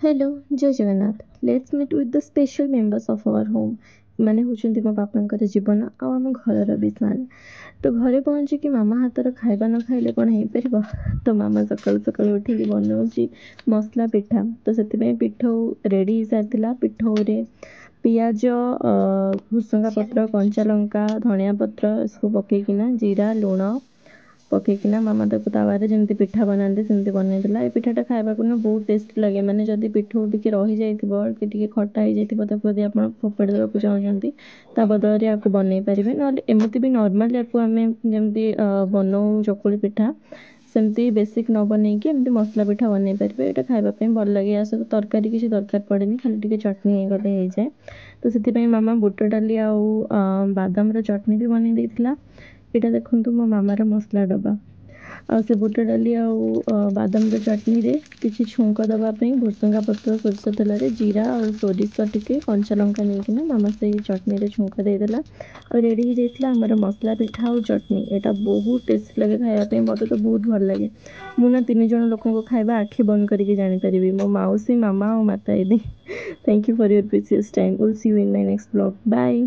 Hello जय Jagannath let's meet with the special members of our home माने होचंती मो बापांकर जीवन आ आम घरर विशाल तो घरे पहुँचिकी मामा हाथर खाଇବା न खाइले कौन हो पार तो मामा सकालू सकालू उठिकी बनाऊँगी मसला पिठा तो से पिठौ रेडी हो सारी पिठौ पियाज भुसंगा पत्र कंचा लंका धनिया पत्र सब पकईकिना जीरा लुण पकईकिना मामा ताको तावारे जेमती पिठा बनाती सेमती बनईदेला ए पिठाटा खाइबाकू ना बहुत टेस्टी लगे माने जदि पिठौ टिके रही जाइथिबो कि टिके खट्टा हो जाइथिबो ताको यदि आपण फोपाड़ी देबाकू चाहुचंती ता बदଳରେ याकू बनई पारिबे नहले एमती भी नॉर्मल याकू आमे जेमती बनाऊ चकुली पिठा सेमती बेसिक न बनईकी एमती मसला पिठा बनई पारिबे एटा खाइबा ପାଇଁ ଭଲ ଲାଗେ या सହିତ तरकारी किसी दरकार पड़ेनी खाली टिके चटनी ହେଇगले ହେଇଯାଏ तो ସେଥିପାଇଁ ମାମା ବୁଟ ଡାଲି ଆଉ ବାଦାମର ଚଟନି ବି ବନେଇ ଦେଇଥିଲା। ଏଇଟା ଦେଖନ୍ତୁ ମୋ ମାମାର ମସଲା ଡବା ଆଉ ସେ ବୁଟ ଡାଲି ଆଉ ବାଦାମର ଚଟନିରେ କିଛି ଛୁଙ୍କ ଦେବା ପାଇଁ ଭୃସଙ୍ଗା ପତ୍ର ସୋରିଷ ତେଲରେ ଜିରା ଆଉ ସୋରିଷ ଟିକେ କଞ୍ଚା ଲଙ୍କା ନେଇକିନା ମାମା ସେଇ ଚଟନିରେ ଛୁଙ୍କ ଦେଇଦେଲା ଆଉ ରେଡ଼ି ହେଇଯାଇଥିଲା ଆମର ମସଲା ପିଠା ଆଉ ଚଟନି। ଏଇଟା ବହୁତ ଟେଷ୍ଟି ଲାଗେ ଖାଇବା ପାଇଁ ମୋତେ ତ ବହୁତ ଭଲ ଲାଗେ। ମୁଁ ନା 3 ଜଣ ଲୋକଙ୍କ ଖାଇବା ଆଖି ବନ୍ଦ କରିକି ଜାଣିପାରିବି ମୋ ମାଉସୀ ମାମା ଆଉ ମାତା ଦିଦି। Thank you for your precious time. Will see you in my next blog bye.